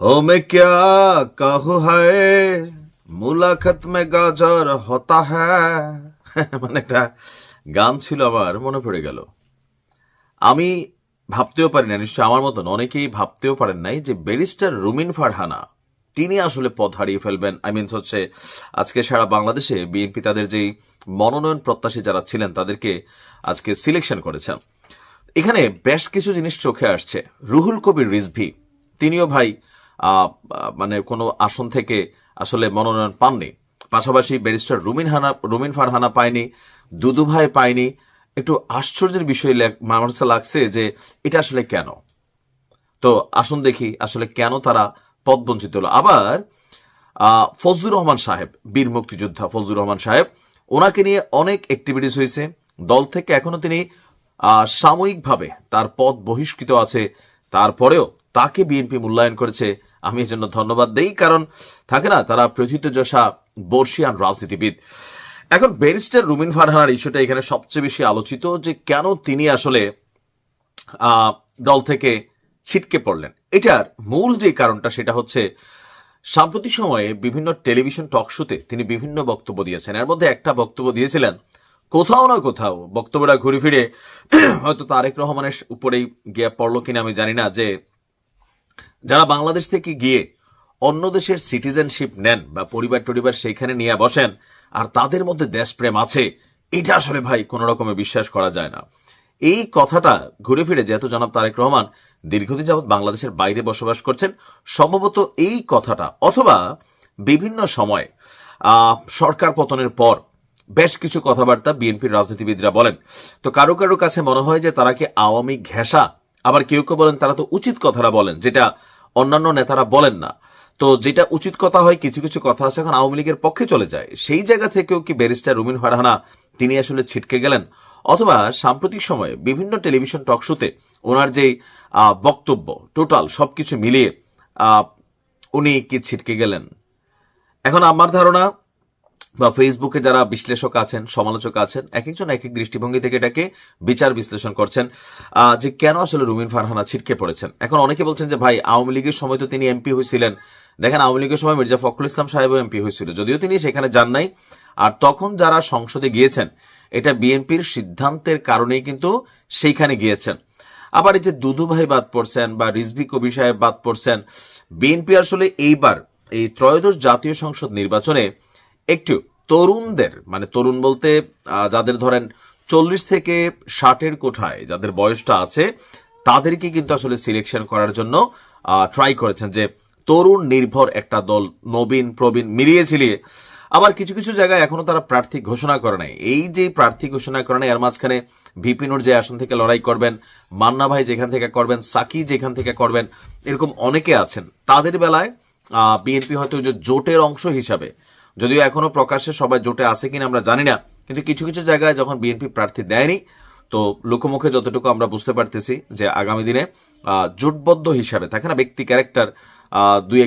हो मैं क्या कहूँ है मुलाकात में गाजर হতা হ্যায় মানে একটা গান ছিল আমার মনে পড়ে গেল। আমি ভাবতেও পারি না, নিশ্চয় আমার মতন অনেকেই ভাবতেও পারেন নাই যে ব্যারিস্টার রুমিন ফারহানা তিনি আসলে পথ হারিয়ে ফেলবেন। হচ্ছে আজকে সারা বাংলাদেশে বিএনপি তাদের যেই মনোনয়ন প্রত্যাশী যারা ছিলেন তাদেরকে আজকে সিলেকশন করেছেন। এখানে বেশ কিছু জিনিস চোখে আসছে। রুহুল কবির রিজভী তিনিও ভাই মানে কোনো আসন থেকে আসলে মনোনয়ন পাননি। পাশাপাশি ব্যারিস্টার রুমিন ফারহানা পায়নি, দুদু ভাই পায়নি। একটু আশ্চর্যের বিষয় আমার কাছে লাগছে যে এটা আসলে কেন। তো আসুন দেখি আসলে কেন তারা পদ বঞ্চিত হলো। আবার ফজলুর রহমান সাহেব, বীর মুক্তিযোদ্ধা ফজলুর রহমান সাহেব, ওনাকে নিয়ে অনেক অ্যাক্টিভিটিস হয়েছে দল থেকে, এখনো তিনি সাময়িকভাবে তার পদ বহিষ্কৃত আছে, তারপরেও তাকে বিএনপি মূল্যায়ন করেছে। আমি এই জন্য ধন্যবাদ দেই, কারণ থাকে না তারা প্রথিতযশা বর্ষিয়ান রাজনীতিবিদ। এখন ব্যারিস্টার রুমিন ফারহানার ইস্যুটা এখানে সবচেয়ে বেশি আলোচিত, যে কেন তিনি আসলে দল থেকে ছিটকে পড়লেন। এটার মূল যে কারণটা সেটা হচ্ছে সাম্প্রতিক সময়ে বিভিন্ন টেলিভিশন টক শোতে তিনি বিভিন্ন বক্তব্য দিয়েছেন। এর মধ্যে একটা বক্তব্য দিয়েছিলেন, কোথাও না কোথাও বক্তব্যটা ঘুরে ফিরে হয়তো তারেক রহমানের উপরেই গিয়ে পড়লো কিনা আমি জানি না, যে যারা বাংলাদেশ থেকে গিয়ে অন্য দেশের সিটিজেনশিপ নেন বা পরিবার সেইখানে নিয়ে বসেন আর তাদের মধ্যে দেশপ্রেম আছে, এটা আসলে ভাই কোনো রকমে বিশ্বাস করা যায় না। এই কথাটা ঘুরে ফিরে যেহেতু জনাব তারেক রহমান দীর্ঘদিন যাবৎ বাংলাদেশের বাইরে বসবাস করছেন, সম্ভবত এই কথাটা অথবা বিভিন্ন সময় সরকার পতনের পর বেশ কিছু কথাবার্তা বিএনপির রাজনীতিবিদরা বলেন। তো কারো কারো কাছে মনে হয় যে তারা কি আওয়ামী ঘেঁষা, আবার কেউ কেউ বলেন তারা তো উচিত কথাটা বলেন যেটা অন্যান্য নেতারা বলেন না। তো যেটা উচিত কথা হয়, কিছু কিছু কথা আছে এখন আওয়ামী লীগের পক্ষে চলে যায়। সেই জায়গা থেকেও কি ব্যারিস্টার রুমিন ফারহানা তিনি আসলে ছিটকে গেলেন, অথবা সাম্প্রতিক সময়ে বিভিন্ন টেলিভিশন টক শোতে ওনার যে বক্তব্য টোটাল সবকিছু মিলিয়ে উনি কি ছিটকে গেলেন? এখন আমার ধারণা বা ফেসবুকে যারা বিশ্লেষক আছেন, সমালোচক আছেন, এক একজন এক এক দৃষ্টিভঙ্গি থেকে এটাকে বিচার বিশ্লেষণ করছেন যে কেন আসলে রুমিন ফারহানা ছিটকে পড়েছেন। এখন অনেকে বলছেন যে ভাই আওয়ামী লীগের সময় তো তিনি এমপি হয়েছিলেন। দেখেন, আওয়ামী লীগের সময় মির্জা ফখরুল ইসলাম সাহেবও এমপি হয়েছিল, যদিও তিনি সেখানে যান নাই। আর তখন যারা সংসদে গিয়েছেন এটা বিএনপির সিদ্ধান্তের কারণেই কিন্তু সেইখানে গিয়েছেন। আবার এই যে দুদু ভাই বাদ পড়ছেন বা রিজভী কবির সাহেব বাদ পড়ছেন, বিএনপি আসলে এইবার এই ত্রয়োদশ জাতীয় সংসদ নির্বাচনে একটু তরুণদের, মানে তরুণ বলতে যাদের ধরেন 40 থেকে 60-এর কোঠায় যাদের বয়সটা আছে তাদেরকে কিন্তু আসলে সিলেকশন করার জন্য ট্রাই করেছেন, যে তরুণ নির্ভর একটা দল, নবীন প্রবীণ মিলিয়ে ছিলিয়ে। আবার কিছু কিছু জায়গায় এখনো তারা প্রার্থী ঘোষণা করে নাই। এই যে প্রার্থী ঘোষণা করে নাই, এর মাঝখানে ভিপিনুর যে আসন থেকে লড়াই করবেন, মান্না ভাই যেখান থেকে করবেন, সাকি যেখান থেকে করবেন, এরকম অনেকে আছেন। তাদের বেলায় বিএনপি হয়তো যে জোটের অংশ হিসাবে, যদিও এখনো প্রকাশ্যে সবাই জোটে আছে কিনা আমরা জানি না, কিন্তু কিছু কিছু জায়গায় যখন বিএনপি প্রার্থী দেয়নি, তো লোকমুখে যতটুকু আমরা বুঝতে পারতেছি যে আগামী দিনে জোটবদ্ধ হিসাবে থাকে না, ব্যক্তি ক্যারেক্টার দুই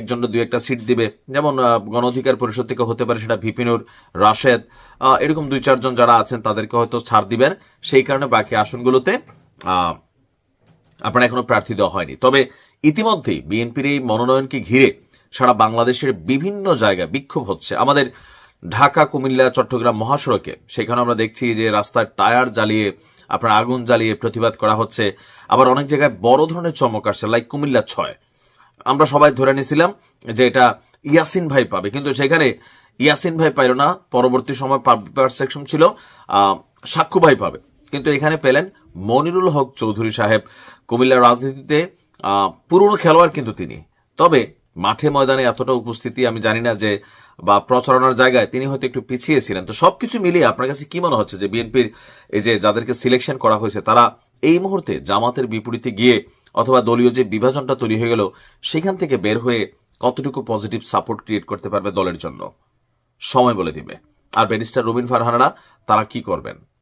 একটা সিট দিবে। যেমন গণ অধিকার পরিষদ থেকে হতে পারে সেটা ভিপিনুর, রাশেদ, এরকম 2-4 জন যারা আছেন তাদেরকে হয়তো ছাড় দিবেন। সেই কারণে বাকি আসনগুলোতে আপনার এখনো প্রার্থী দেওয়া হয়নি। তবে ইতিমধ্যেই বিএনপির এই মনোনয়নকে ঘিরে সারা বাংলাদেশের বিভিন্ন জায়গায় বিক্ষোভ হচ্ছে। আমাদের ঢাকা, কুমিল্লা, চট্টগ্রাম মহাসড়কে সেখানে আমরা দেখছি যে রাস্তার টায়ার জ্বালিয়ে, আপনার আগুন জ্বালিয়ে প্রতিবাদ করা হচ্ছে। আবার অনেক জায়গায় বড় ধরনের চমক আসছে, লাইক কুমিল্লা 6। আমরা সবাই ধরে নিয়েছিলাম যে এটা ইয়াসিন ভাই পাবে, কিন্তু সেখানে ইয়াসিন ভাই পাইল না। পরবর্তী সময় পারসেপশন ছিল সাক্ষ্য ভাই পাবে, কিন্তু এখানে পেলেন মনিরুল হক চৌধুরী সাহেব। কুমিল্লার রাজনীতিতে পুরনো খেলোয়াড় কিন্তু তিনি, তবে মাঠে ময়দানে এতটা উপস্থিতি আমি জানি না, যে বা প্রচারণার জায়গায় তিনি হয়তো একটু পিছিয়ে ছিলেন। তো সবকিছু মিলিয়ে আপনার কাছে কি মনে হচ্ছে যে বিএনপির এই যে যাদেরকে সিলেকশন করা হয়েছে তারা এই মুহূর্তে জামাতের বিপরীতে গিয়ে অথবা দলীয় যে বিভাজনটা তৈরি হয়ে গেল সেখান থেকে বের হয়ে কতটুকু পজিটিভ সাপোর্ট ক্রিয়েট করতে পারবে দলের জন্য? সময় বলে দিবে। আর ব্যারিস্টার রুমিন ফারহানারা তারা কি করবেন?